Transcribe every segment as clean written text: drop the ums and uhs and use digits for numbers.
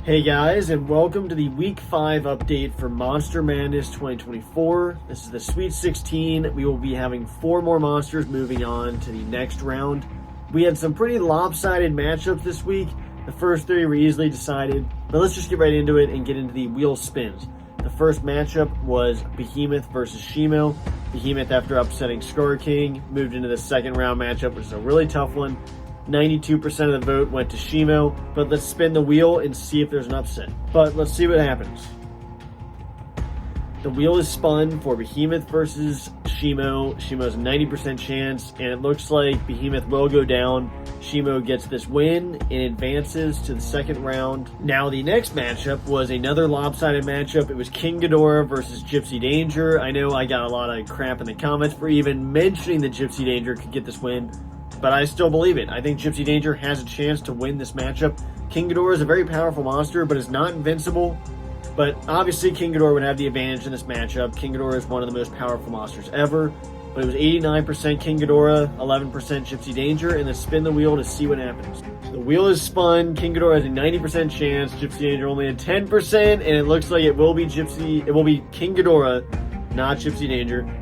Hey guys, and welcome to the Week 5 update for Monster Madness 2024. This is the Sweet 16. We will be having 4 more monsters moving on to the next round. We had some pretty lopsided matchups this week. The first 3 were easily decided, but let's just get right into it and get into the wheel spins. The first matchup was Behemoth versus Shimo. Behemoth, after upsetting Scar King, moved into the second round matchup, which is a really tough one. 92% of the vote went to Shimo, but let's spin the wheel and see if there's an upset. But let's see what happens. The wheel is spun for Behemoth versus Shimo. Shimo's a 90% chance, and it looks like Behemoth will go down. Shimo gets this win and advances to the second round. Now the next matchup was another lopsided matchup. It was King Ghidorah versus Gypsy Danger. I know I got a lot of crap in the comments for even mentioning that Gypsy Danger could get this win, but I still believe it. I think Gypsy Danger has a chance to win this matchup. King Ghidorah is a very powerful monster, but is not invincible. But obviously King Ghidorah would have the advantage in this matchup. King Ghidorah is one of the most powerful monsters ever. But it was 89% King Ghidorah, 11% Gypsy Danger, and let's spin the wheel to see what happens. So the wheel is spun. King Ghidorah has a 90% chance. Gypsy Danger only had 10%, and it looks like it will be King Ghidorah, not Gypsy Danger.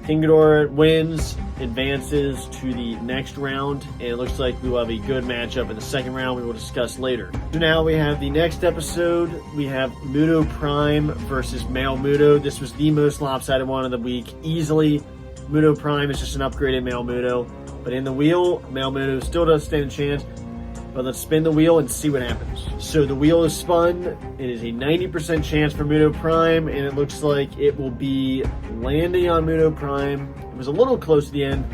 King Ghidorah wins, advances to the next round, and it looks like we will have a good matchup in the second round we will discuss later. So now we have the next episode. We have Muto Prime versus Male Muto. This was the most lopsided one of the week, easily. Muto Prime is just an upgraded Male Muto, but in the wheel, Male Muto still does stand a chance. But let's spin the wheel and see what happens. So the wheel is spun. It is a 90% chance for Muto Prime, and it looks like it will be landing on Muto Prime. It was a little close to the end,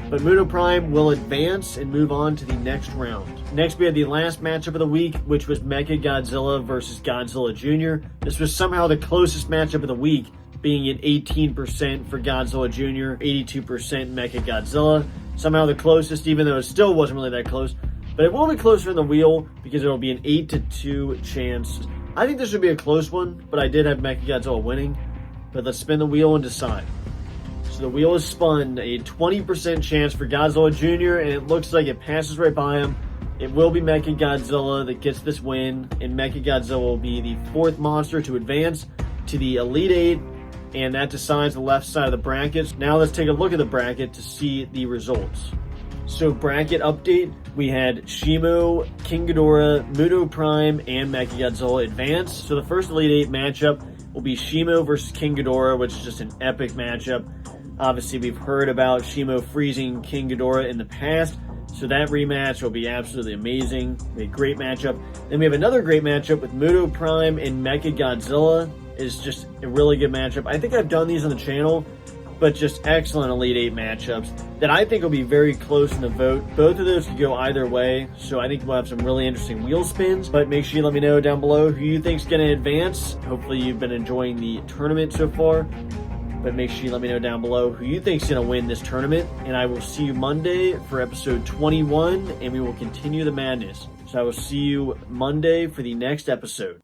but Muto Prime will advance and move on to the next round. Next, we had the last matchup of the week, which was Mecha Godzilla versus Godzilla Jr. This was somehow the closest matchup of the week, being at 18% for Godzilla Jr., 82% Mecha Godzilla. Somehow the closest, even though it still wasn't really that close. But it will be closer in the wheel because it'll be an 8-2 chance. I think this would be a close one, but I did have Mechagodzilla winning. But let's spin the wheel and decide. So the wheel is spun, a 20% chance for Godzilla Jr., and it looks like it passes right by him. It will be Mechagodzilla that gets this win, and Mechagodzilla will be the 4th monster to advance to the Elite 8, and that decides the left side of the brackets. Now let's take a look at the bracket to see the results. So bracket update, we had Shimo, King Ghidorah, Muto Prime, and Mechagodzilla advance. So the first Elite 8 matchup will be Shimo versus King Ghidorah, which is just an epic matchup. Obviously, we've heard about Shimo freezing King Ghidorah in the past, so that rematch will be absolutely amazing. A great matchup. Then we have another great matchup with Muto Prime and Mechagodzilla. It's just a really good matchup. I think I've done these on the channel, but just excellent Elite 8 matchups that I think will be very close in the vote. Both of those could go either way, so I think we'll have some really interesting wheel spins. But make sure you let me know down below who you think's going to advance. Hopefully you've been enjoying the tournament so far. But make sure you let me know down below who you think's going to win this tournament. And I will see you Monday for episode 21, and we will continue the madness. So I will see you Monday for the next episode.